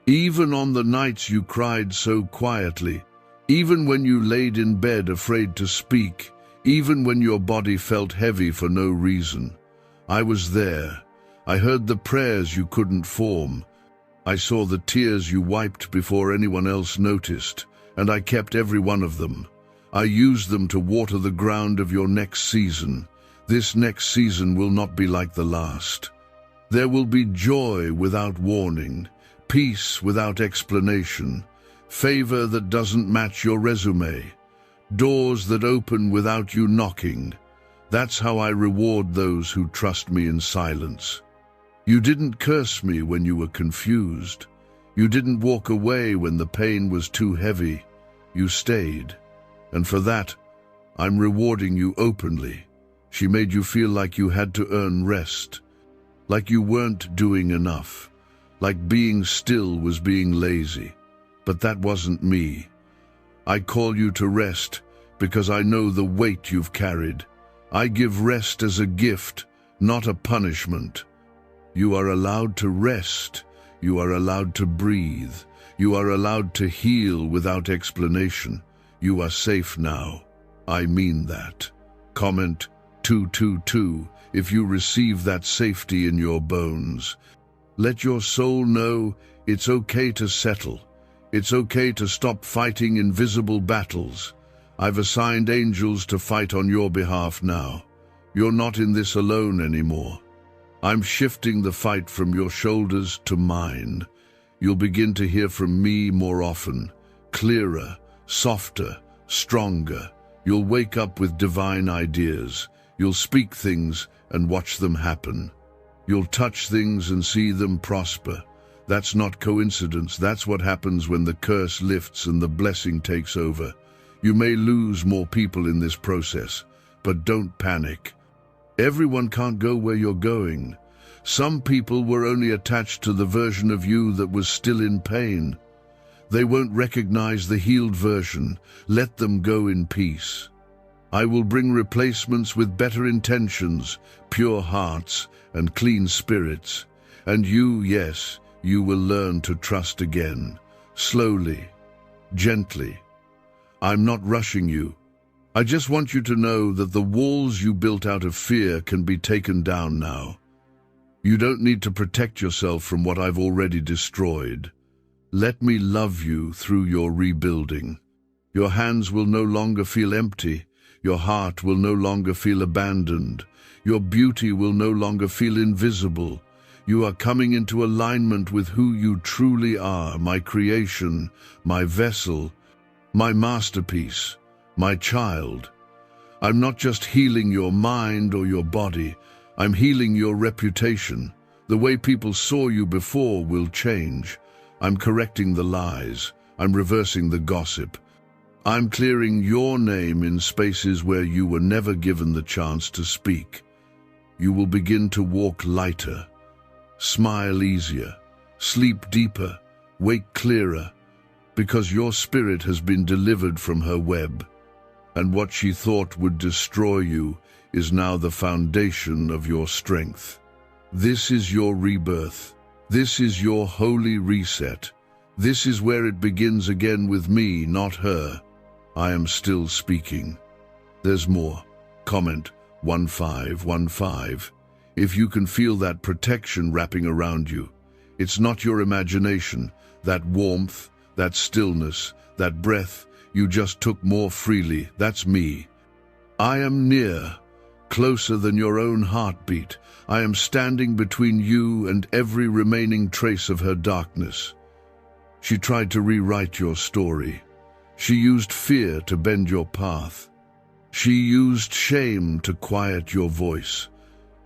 Even on the nights you cried so quietly, even when you laid in bed afraid to speak, even when your body felt heavy for no reason, I was there. I heard the prayers you couldn't form. I saw the tears you wiped before anyone else noticed, and I kept every one of them. I used them to water the ground of your next season. This next season will not be like the last. There will be joy without warning, peace without explanation, favor that doesn't match your resume, doors that open without you knocking. That's how I reward those who trust me in silence. You didn't curse me when you were confused. You didn't walk away when the pain was too heavy. You stayed. And for that, I'm rewarding you openly. She made you feel like you had to earn rest, like you weren't doing enough, like being still was being lazy. But that wasn't me. I call you to rest because I know the weight you've carried. I give rest as a gift, not a punishment. You are allowed to rest. You are allowed to breathe. You are allowed to heal without explanation. You are safe now. I mean that. Comment 222 if you receive that safety in your bones. Let your soul know it's okay to settle. It's okay to stop fighting invisible battles. I've assigned angels to fight on your behalf now. You're not in this alone anymore. I'm shifting the fight from your shoulders to mine. You'll begin to hear from me more often, clearer, softer, stronger. You'll wake up with divine ideas. You'll speak things and watch them happen. You'll touch things and see them prosper. That's not coincidence. That's what happens when the curse lifts and the blessing takes over. You may lose more people in this process, but don't panic. Everyone can't go where you're going. Some people were only attached to the version of you that was still in pain. They won't recognize the healed version. Let them go in peace. I will bring replacements with better intentions, pure hearts, and clean spirits. And you, yes, you will learn to trust again, slowly, gently. I'm not rushing you. I just want you to know that the walls you built out of fear can be taken down now. You don't need to protect yourself from what I've already destroyed. Let me love you through your rebuilding. Your hands will no longer feel empty. Your heart will no longer feel abandoned. Your beauty will no longer feel invisible. You are coming into alignment with who you truly are, my creation, my vessel, my masterpiece, my child. I'm not just healing your mind or your body. I'm healing your reputation. The way people saw you before will change. I'm correcting the lies. I'm reversing the gossip. I'm clearing your name in spaces where you were never given the chance to speak. You will begin to walk lighter, smile easier, sleep deeper, wake clearer, because your spirit has been delivered from her web. And what she thought would destroy you is now the foundation of your strength. This is your rebirth. This is your holy reset. This is where it begins again with me, not her. I am still speaking. There's more. Comment 1515 If you can feel that protection wrapping around you, it's not your imagination, that warmth, that stillness, that breath you just took more freely, that's me. I am near, closer than your own heartbeat. I am standing between you and every remaining trace of her darkness. She tried to rewrite your story. She used fear to bend your path. She used shame to quiet your voice.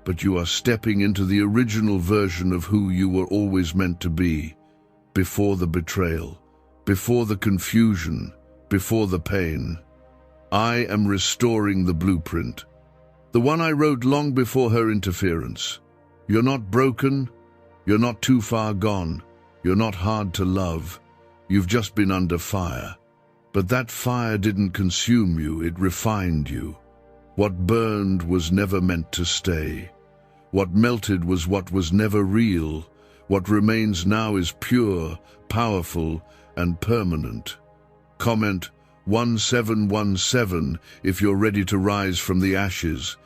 But you are stepping into the original version of who you were always meant to be, before the betrayal, before the confusion, before the pain. I am restoring the blueprint, the one I wrote long before her interference. You're not broken, you're not too far gone, you're not hard to love. You've just been under fire. But that fire didn't consume you, it refined you. What burned was never meant to stay. What melted was what was never real. What remains now is pure, powerful, and permanent. Comment 1717 if you're ready to rise from the ashes.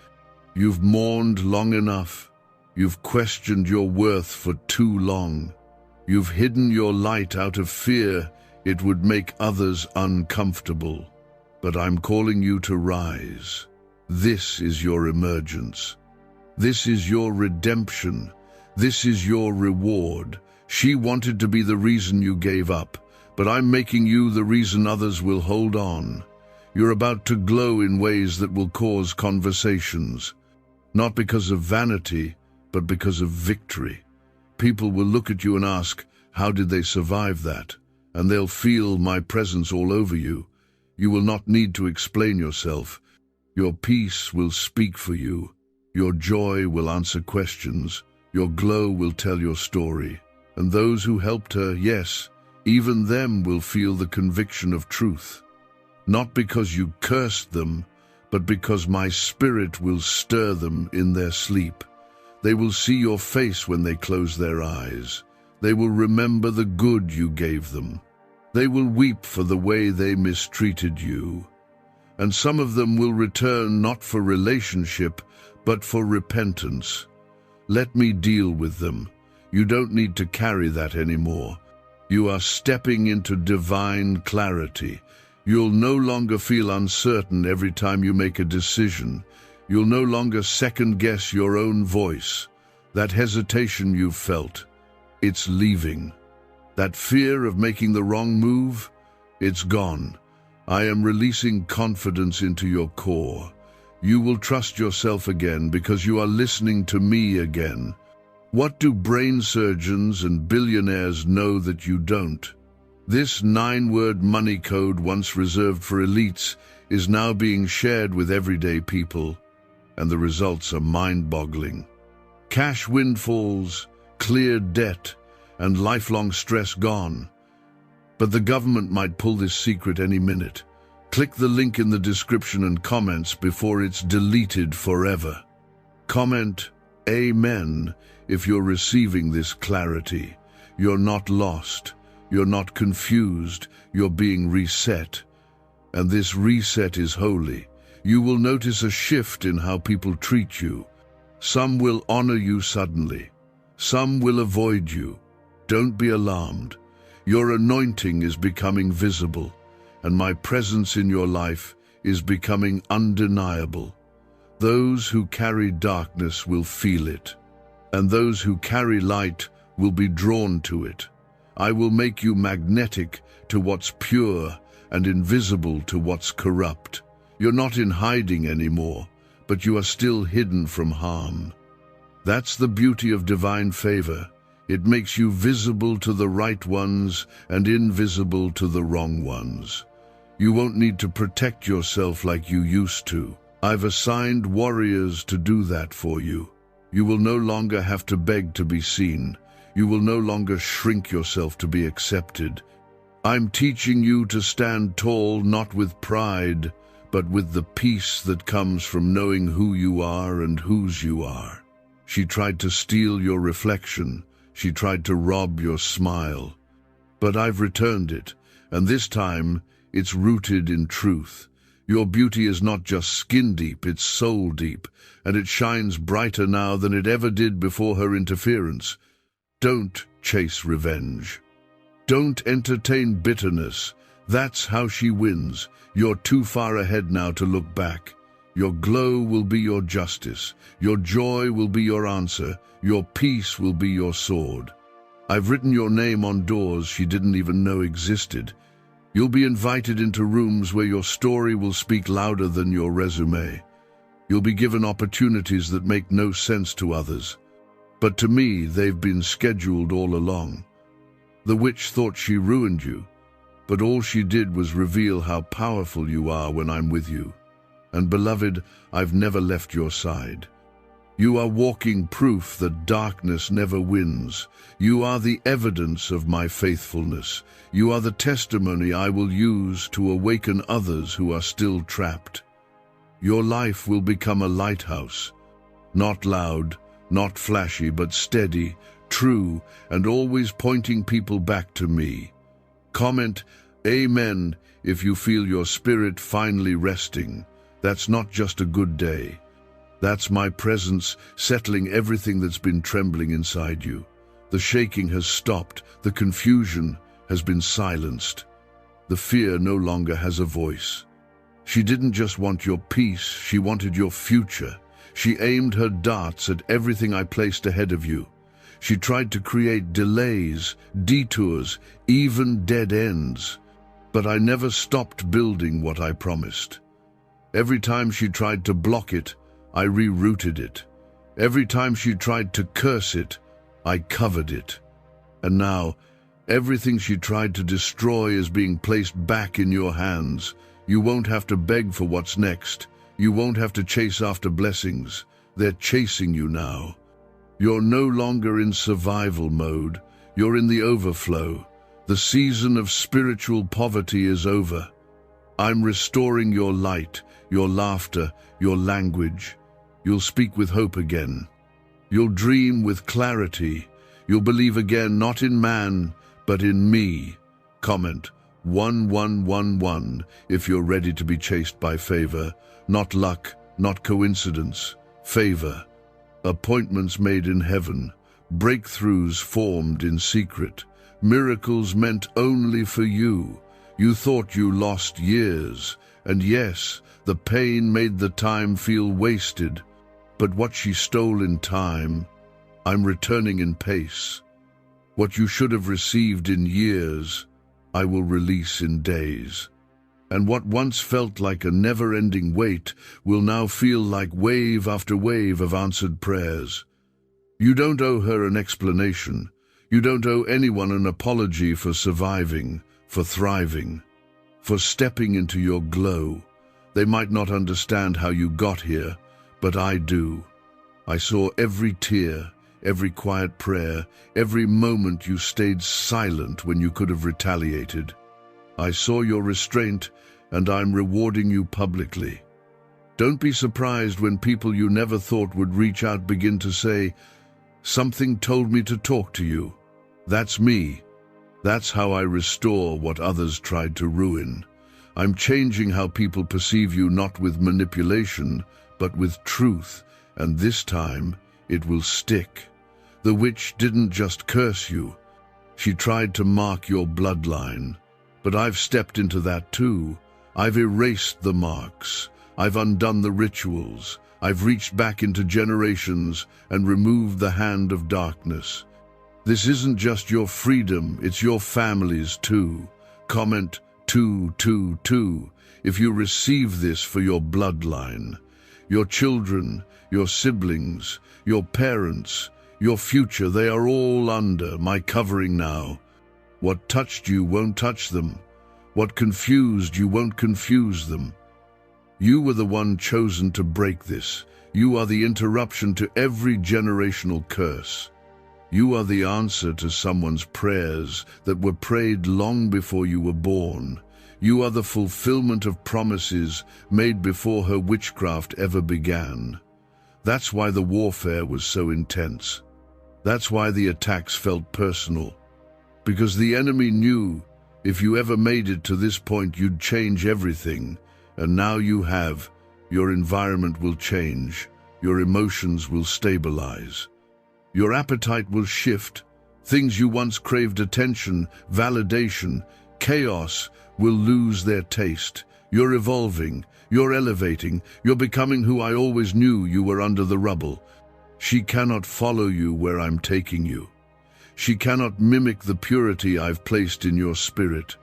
You've mourned long enough. You've questioned your worth for too long. You've hidden your light out of fear it would make others uncomfortable. But I'm calling you to rise. This is your emergence. This is your redemption. This is your reward. She wanted to be the reason you gave up, but I'm making you the reason others will hold on. You're about to glow in ways that will cause conversations, not because of vanity, but because of victory. People will look at you and ask, how did they survive that? And they'll feel my presence all over you. You will not need to explain yourself. Your peace will speak for you. Your joy will answer questions. Your glow will tell your story. And those who helped her, yes, even them will feel the conviction of truth. Not because you cursed them, but because my spirit will stir them in their sleep. They will see your face when they close their eyes. They will remember the good you gave them. They will weep for the way they mistreated you. And some of them will return not for relationship, but for repentance. Let me deal with them. You don't need to carry that anymore. You are stepping into divine clarity. You'll no longer feel uncertain every time you make a decision. You'll no longer second-guess your own voice. That hesitation you've felt, it's leaving. That fear of making the wrong move, it's gone. I am releasing confidence into your core. You will trust yourself again because you are listening to me again. What do brain surgeons and billionaires know that you don't? This 9-word money code once reserved for elites is now being shared with everyday people, and the results are mind-boggling. Cash windfalls, cleared debt, and lifelong stress gone. But the government might pull this secret any minute. Click the link in the description and comments before it's deleted forever. Comment Amen if you're receiving this clarity. You're not lost. You're not confused. You're being reset. And this reset is holy. You will notice a shift in how people treat you. Some will honor you suddenly. Some will avoid you. Don't be alarmed. Your anointing is becoming visible, and my presence in your life is becoming undeniable. Those who carry darkness will feel it, and those who carry light will be drawn to it. I will make you magnetic to what's pure and invisible to what's corrupt. You're not in hiding anymore, but you are still hidden from harm. That's the beauty of divine favor. It makes you visible to the right ones and invisible to the wrong ones. You won't need to protect yourself like you used to. I've assigned warriors to do that for you. You will no longer have to beg to be seen. You will no longer shrink yourself to be accepted. I'm teaching you to stand tall, not with pride, but with the peace that comes from knowing who you are and whose you are. She tried to steal your reflection. She tried to rob your smile. But I've returned it, and this time it's rooted in truth. Your beauty is not just skin deep, it's soul deep, and it shines brighter now than it ever did before her interference. Don't chase revenge. Don't entertain bitterness. That's how she wins. You're too far ahead now to look back. Your glow will be your justice. Your joy will be your answer. Your peace will be your sword. I've written your name on doors she didn't even know existed. You'll be invited into rooms where your story will speak louder than your resume. You'll be given opportunities that make no sense to others. But to me, they've been scheduled all along. The witch thought she ruined you, but all she did was reveal how powerful you are when I'm with you. And beloved, I've never left your side. You are walking proof that darkness never wins. You are the evidence of my faithfulness. You are the testimony I will use to awaken others who are still trapped. Your life will become a lighthouse, not loud, not flashy, but steady, true, and always pointing people back to me. Comment, Amen, if you feel your spirit finally resting. That's not just a good day. That's my presence settling everything that's been trembling inside you. The shaking has stopped. The confusion has been silenced. The fear no longer has a voice. She didn't just want your peace, she wanted your future. She aimed her darts at everything I placed ahead of you. She tried to create delays, detours, even dead ends. But I never stopped building what I promised. Every time she tried to block it, I rerouted it. Every time she tried to curse it, I covered it. And now, everything she tried to destroy is being placed back in your hands. You won't have to beg for what's next. You won't have to chase after blessings. They're chasing you now. You're no longer in survival mode. You're in the overflow. The season of spiritual poverty is over. I'm restoring your light, your laughter, your language. You'll speak with hope again. You'll dream with clarity. You'll believe again, not in man, but in me. Comment 1111 if you're ready to be chased by favor. Not luck, not coincidence. Favor. Appointments made in heaven. Breakthroughs formed in secret. Miracles meant only for you. You thought you lost years. And yes, the pain made the time feel wasted. But what she stole in time, I'm returning in pace. What you should have received in years, I will release in days. And what once felt like a never-ending wait will now feel like wave after wave of answered prayers. You don't owe her an explanation. You don't owe anyone an apology for surviving, for thriving, for stepping into your glow. They might not understand how you got here, but I do. I saw every tear, every quiet prayer, every moment you stayed silent when you could have retaliated. I saw your restraint, and I'm rewarding you publicly. Don't be surprised when people you never thought would reach out begin to say, "Something told me to talk to you." That's me. That's how I restore what others tried to ruin. I'm changing how people perceive you, not with manipulation, but with truth, and this time it will stick. The witch didn't just curse you. She tried to mark your bloodline. But I've stepped into that too. I've erased the marks. I've undone the rituals. I've reached back into generations and removed the hand of darkness. This isn't just your freedom, it's your family's too. Comment 222 if you receive this for your bloodline. Your children, your siblings, your parents, your future, they are all under my covering now. What touched you won't touch them. What confused you won't confuse them. You were the one chosen to break this. You are the interruption to every generational curse. You are the answer to someone's prayers that were prayed long before you were born. You are the fulfillment of promises made before her witchcraft ever began. That's why the warfare was so intense. That's why the attacks felt personal. Because the enemy knew if you ever made it to this point, you'd change everything. And now you have. Your environment will change. Your emotions will stabilize. Your appetite will shift. Things you once craved attention, validation, chaos will lose their taste. You're evolving. You're elevating. You're becoming who I always knew you were under the rubble. She cannot follow you where I'm taking you. She cannot mimic the purity I've placed in your spirit.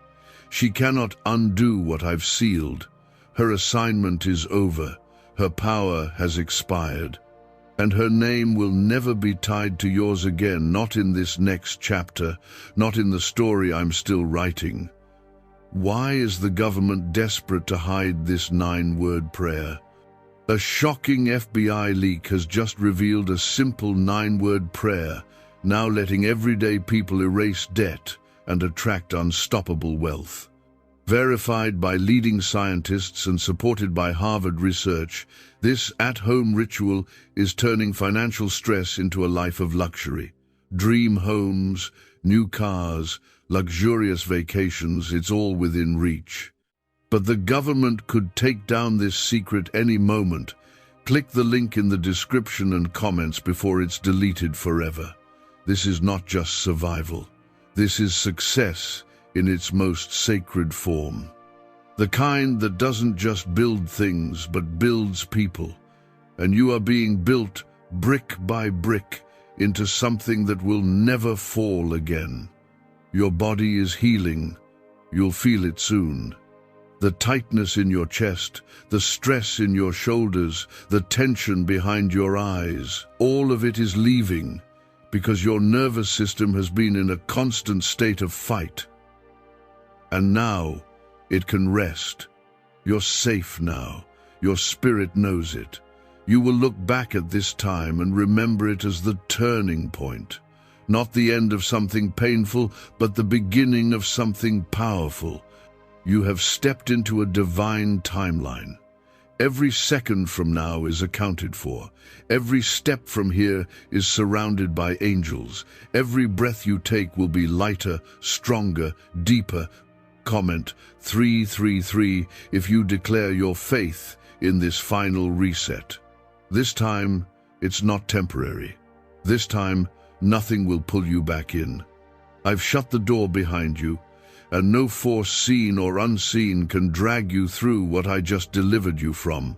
She cannot undo what I've sealed. Her assignment is over. Her power has expired. And her name will never be tied to yours again, not in this next chapter, not in the story I'm still writing. Why is the government desperate to hide this 9-word prayer? A shocking FBI leak has just revealed a simple 9-word prayer, now letting everyday people erase debt and attract unstoppable wealth. Verified by leading scientists and supported by Harvard research, this at-home ritual is turning financial stress into a life of luxury. Dream homes, new cars, luxurious vacations, it's all within reach. But the government could take down this secret any moment. Click the link in the description and comments before it's deleted forever. This is not just survival. This is success in its most sacred form. The kind that doesn't just build things, but builds people. And you are being built brick by brick into something that will never fall again. Your body is healing. You'll feel it soon. The tightness in your chest, the stress in your shoulders, the tension behind your eyes, all of it is leaving because your nervous system has been in a constant state of fight. And now it can rest. You're safe now. Your spirit knows it. You will look back at this time and remember it as the turning point. Not the end of something painful, but the beginning of something powerful. You have stepped into a divine timeline. Every second from now is accounted for. Every step from here is surrounded by angels. Every breath you take will be lighter, stronger, deeper. Comment 333 if you declare your faith in this final reset. This time, it's not temporary. This time, nothing will pull you back in. I've shut the door behind you, and no force seen or unseen can drag you through what I just delivered you from.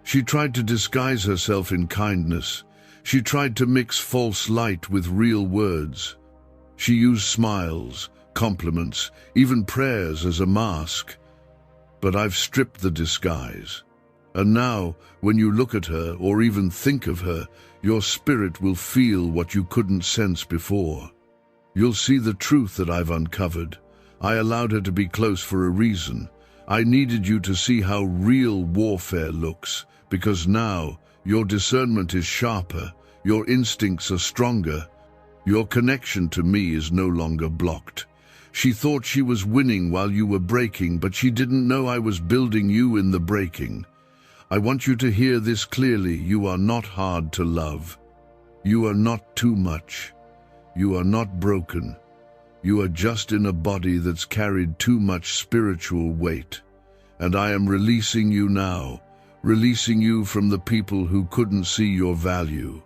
She tried to disguise herself in kindness. She tried to mix false light with real words. She used smiles, compliments, even prayers as a mask. But I've stripped the disguise. And now, when you look at her or even think of her, your spirit will feel what you couldn't sense before. You'll see the truth that I've uncovered. I allowed her to be close for a reason. I needed you to see how real warfare looks, because now your discernment is sharper, your instincts are stronger, your connection to me is no longer blocked. She thought she was winning while you were breaking, but she didn't know I was building you in the breaking. I want you to hear this clearly. You are not hard to love. You are not too much. You are not broken. You are just in a body that's carried too much spiritual weight. And I am releasing you now, releasing you from the people who couldn't see your value,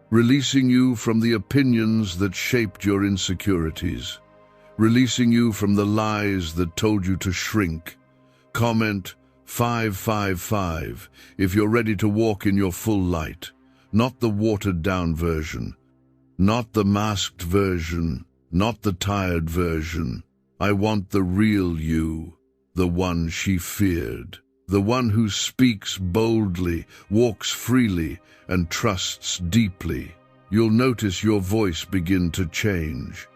releasing you from the opinions that shaped your insecurities, releasing you from the lies that told you to shrink. Comment 555 if you're ready to walk in your full light, not the watered-down version, not the masked version, not the tired version. I want the real you, the one she feared, the one who speaks boldly, walks freely, and trusts deeply. You'll notice your voice begin to change.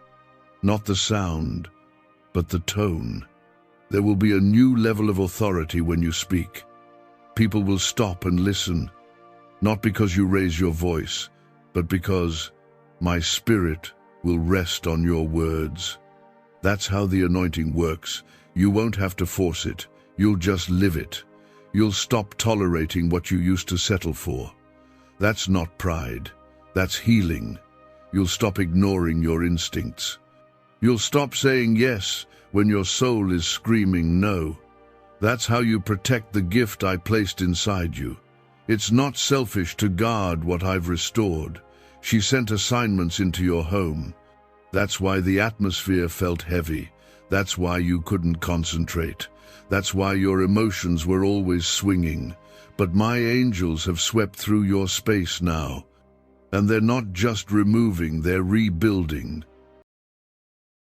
Not the sound, but the tone. There will be a new level of authority when you speak. People will stop and listen, not because you raise your voice, but because my spirit will rest on your words. That's how the anointing works. You won't have to force it. You'll just live it. You'll stop tolerating what you used to settle for. That's not pride. That's healing. You'll stop ignoring your instincts. You'll stop saying yes when your soul is screaming no. That's how you protect the gift I placed inside you. It's not selfish to guard what I've restored. She sent assignments into your home. That's why the atmosphere felt heavy. That's why you couldn't concentrate. That's why your emotions were always swinging. But my angels have swept through your space now. And they're not just removing, they're rebuilding.